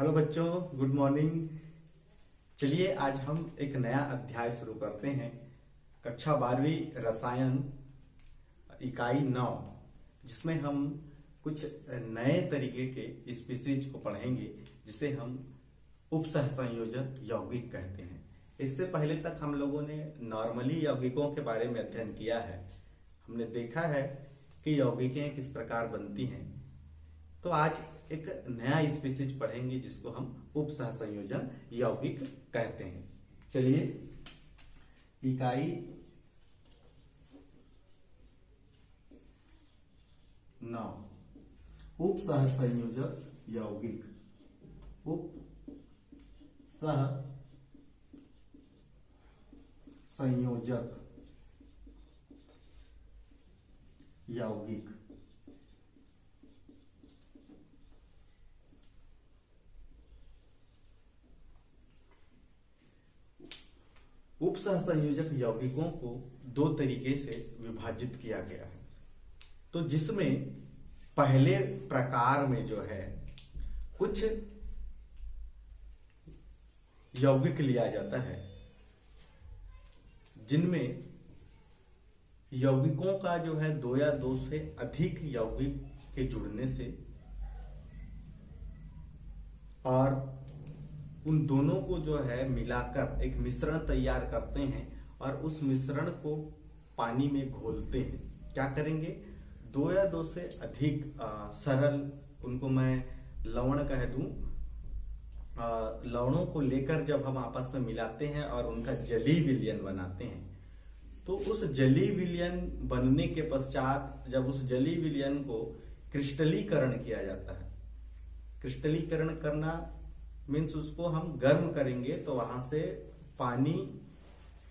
Hello बच्चों, good morning. चलिए आज हम एक नया अध्याय शुरू करते हैं। कक्षा 12वीं रसायन इकाई 9, जिसमें हम कुछ नए तरीके के स्पीसीज को पढ़ेंगे जिसे हम उपसहसंयोजक यौगिक कहते हैं। इससे पहले तक हम लोगों ने नॉर्मली यौगिकों के बारे में अध्ययन किया है। हमने देखा है कि यौगिकें किस प्रकार बनती हैं। तो आज एक नया स्पीसीज पढ़ेंगे जिसको हम उपसहसंयोजन यौगिक कहते हैं। चलिए इकाई 9 उपसहसंयोजक यौगिक। उपसहसंयोजक यौगिक। उपसहसंयोजक यौगिकों को दो तरीके से विभाजित किया गया है। तो जिसमें पहले प्रकार में जो है कुछ यौगिक लिया जाता है जिनमें यौगिकों का जो है दो या दो से अधिक यौगिक के जुड़ने से और उन दोनों को जो है मिलाकर एक मिश्रण तैयार करते हैं और उस मिश्रण को पानी में घोलते हैं। क्या करेंगे? दो या दो से अधिक सरल, उनको मैं लवण कह दूं, लवणों को लेकर जब हम आपस में मिलाते हैं और उनका जलीय विलयन बनाते हैं, तो उस जलीय विलयन बनने के पश्चात जब उस जलीय विलयन को क्रिस्टलीकरण किया जाता है, क्रिस्टलीकरण करना मीन्स उसको हम गर्म करेंगे तो वहां से पानी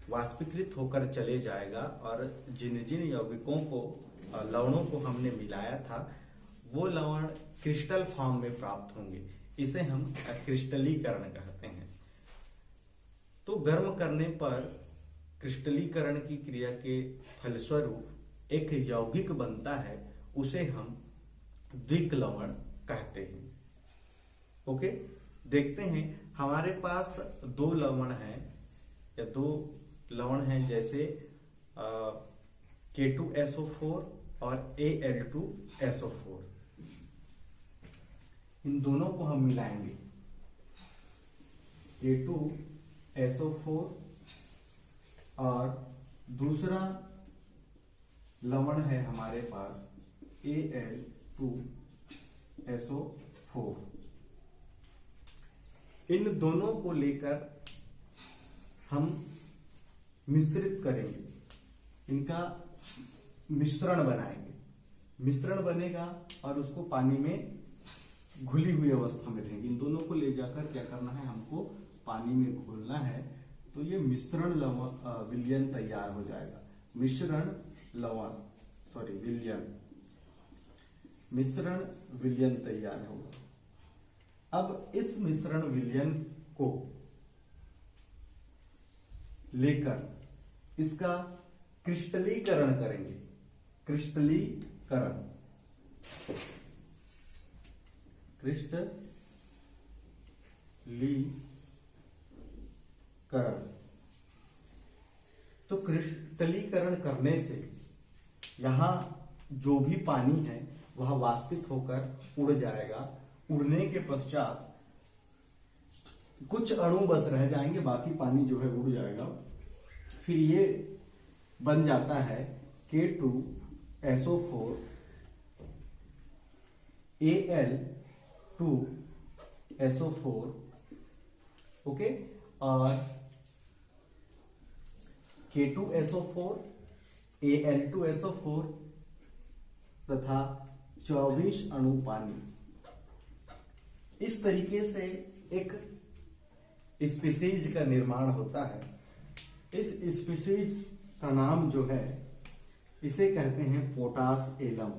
वाष्पीकृत होकर चले जाएगा और जिन जिन यौगिकों को, लवणों को हमने मिलाया था, वो लवण क्रिस्टल फॉर्म में प्राप्त होंगे। इसे हम क्रिस्टलीकरण कहते हैं। तो गर्म करने पर क्रिस्टलीकरण की क्रिया के फलस्वरूप एक यौगिक बनता है, उसे हम द्विक लवण कहते हैं। ओके, देखते हैं हमारे पास दो लवण हैं या दो लवण हैं, जैसे K2SO4 और Al2SO4। इन दोनों को हम मिलाएंगे। K2SO4 और दूसरा लवण है हमारे पास Al2SO4। इन दोनों को लेकर हम मिश्रित करेंगे, इनका मिश्रण बनाएंगे। मिश्रण बनेगा और उसको पानी में घुली हुई अवस्था में रहेंगे। इन दोनों को ले जाकर क्या करना है, हमको पानी में घोलना है। तो ये मिश्रण विलयन तैयार हो जाएगा। मिश्रण विलयन तैयार होगा। अब इस मिश्रण विलयन को लेकर इसका क्रिस्टलीकरण करेंगे। क्रिस्टलीकरण तो क्रिस्टलीकरण करने से यहां जो भी पानी है वह वाष्पित होकर उड़ जाएगा। उड़ने के पश्चात कुछ अणु बस रह जाएंगे, बाकी पानी जो है उड़ जाएगा। फिर ये बन जाता है K2SO4 Al2SO4। ओके, और K2SO4 Al2SO4 तथा 24 अणु पानी। इस तरीके से एक स्पीसीज का निर्माण होता है। इस स्पीसीज का नाम जो है, इसे कहते हैं potash alum.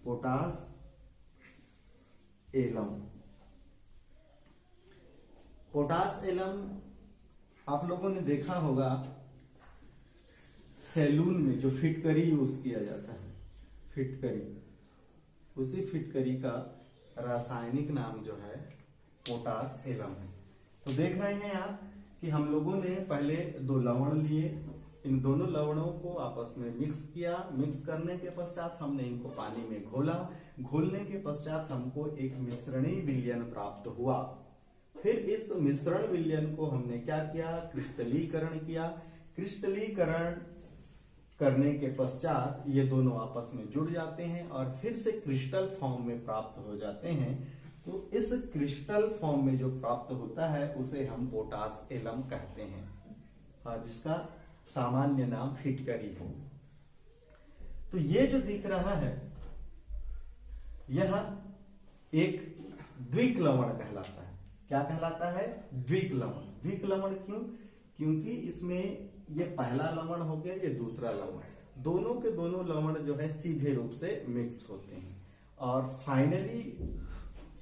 Potash alum. Potash alum आप लोगों ने देखा होगा सैलून में जो फिटकरी यूज किया जाता है, फिटकरी, उसी फिटकरी का रासायनिक नाम जो है पोटास एलम है। तो देख रहे हैं आप कि हम लोगों ने पहले 2 लवण लिए, इन दोनों लवणों को आपस में मिक्स किया। मिक्स करने के पश्चात हमने इनको पानी में घोला। घोलने के पश्चात हमको एक मिश्रणीय विलयन प्राप्त हुआ। फिर इस मिश्रण विलयन को हमने क्या किया, क्रिस्टलीकरण किया। क्रिस्टलीकरण करने के पश्चात ये दोनों आपस में जुड़ जाते हैं और फिर से क्रिस्टल फॉर्म में प्राप्त हो जाते हैं। तो इस क्रिस्टल फॉर्म में जो प्राप्त होता है उसे हम पोटास एलम कहते हैं, जिसका सामान्य नाम फिटकरी है। तो ये जो दिख रहा है यह एक द्विक लवण कहलाता है। क्या कहलाता है? द्विक लवण। द्विक लवण क्यों? क्योंकि इसमें ये पहला लवण हो गया, ये दूसरा लवण, दोनों के दोनों लवण जो है सीधे रूप से मिक्स होते हैं और फाइनली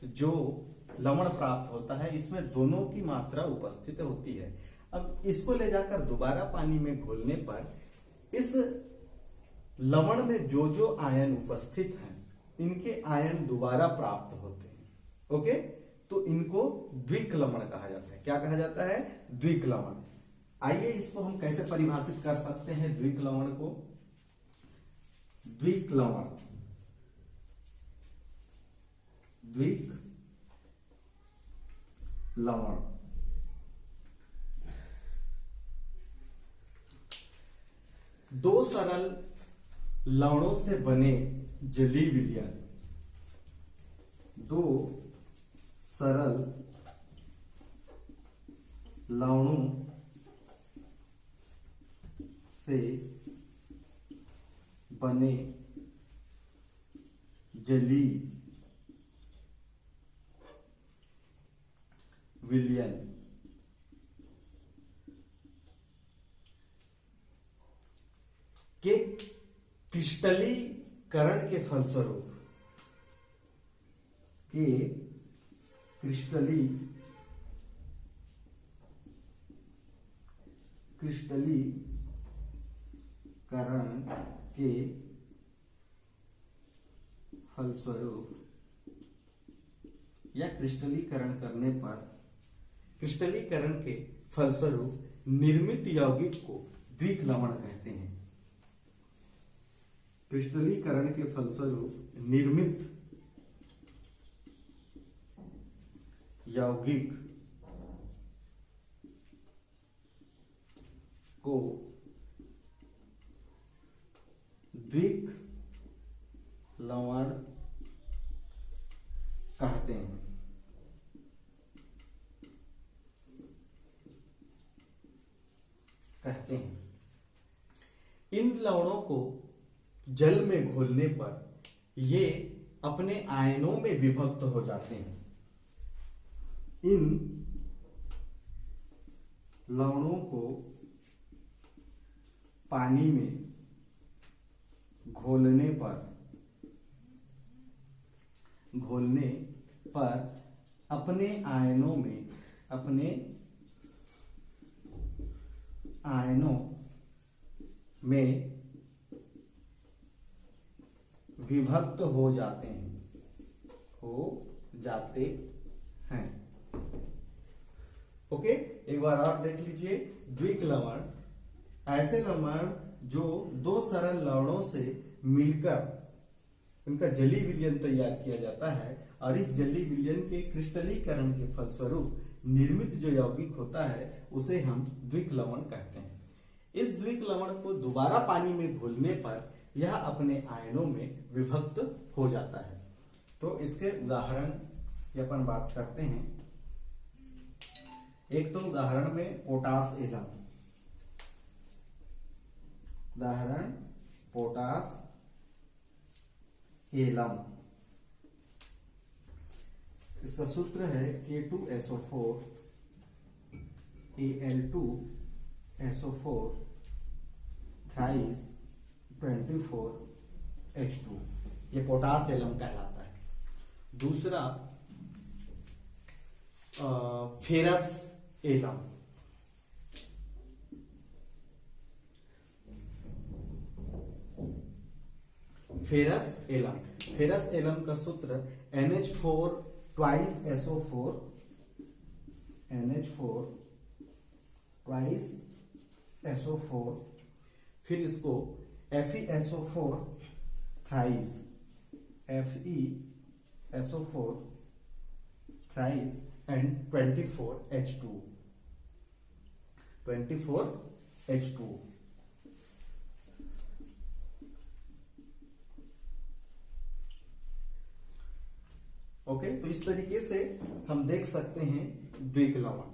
जो लवण प्राप्त होता है इसमें दोनों की मात्रा उपस्थित होती है। अब इसको ले जाकर दोबारा पानी में घोलने पर इस लवण में जो जो आयन उपस्थित हैं इनके आयन दोबारा प्राप्त होते हैं। ओके, तो इनको द्विक लवण कहा जाता है। क्या कहा जाता है? द्विक लवण। आइए इसको हम कैसे परिभाषित कर सकते हैं द्विक लवण को। द्विक लवण, द्विक लवण दो सरल लवणों से बने जलीय विलयन, दो सरल लवणों से बने जलीय विलयन के क्रिस्टलीकरण के फलस्वरूप क्रिस्टलीकरण के फलस्वरूप या क्रिस्टलीकरण करने पर क्रिस्टलीकरण के फलस्वरूप निर्मित यौगिक को द्विक लवण कहते हैं। क्रिस्टलीकरण के फलस्वरूप निर्मित यौगिक को द्विक लवण कहते हैं। इन लवणों को जल में घोलने पर ये अपने आयनों में विभक्त हो जाते हैं। इन लवणों को पानी में घोलने पर अपने आयनों में विभक्त हो जाते हैं। ओके, एक बार और देख लीजिए। द्विक लवण ऐसे लवण जो दो सरल लवणों से मिलकर उनका जलीय विलयन तैयार किया जाता है और इस जलीय विलयन के क्रिस्टलीकरण के फलस्वरूप निर्मित जो यौगिक होता है उसे हम द्विक लवण कहते हैं। इस द्विक लवण को दोबारा पानी में घोलने पर यह अपने आयनों में विभक्त हो जाता है। तो इसके उदाहरण की अपन बात करते हैं। एक तो उदाहरण में पोटास एलम, उदाहरण पोटास एलम, इसका सूत्र है K2SO4 Al2SO4 thrice 24H2, ये पोटास एलम कहलाता है। दूसरा फेरस एलम, फेरस एलम का सूत्र NH4 twice SO4 NH4 twice SO4, फिर इसको FeSO4 thrice, FeSO4 thrice and 24H2, 24H2। Okay, तो इस तरीके से हम देख सकते हैं द्विक लवण।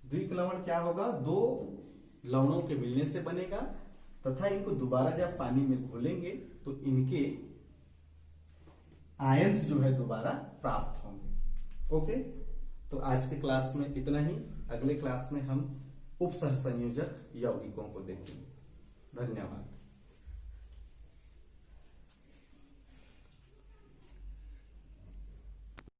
द्विक लवण क्या होगा? दो लवणों के मिलने से बनेगा तथा इनको दोबारा जब पानी में घोलेंगे तो इनके आयंस जो है दोबारा प्राप्त होंगे। ओके, तो आज के क्लास में इतना ही। अगले क्लास में हम उपसहसंयोजक यौगिकों को देखेंगे। धन्यवाद।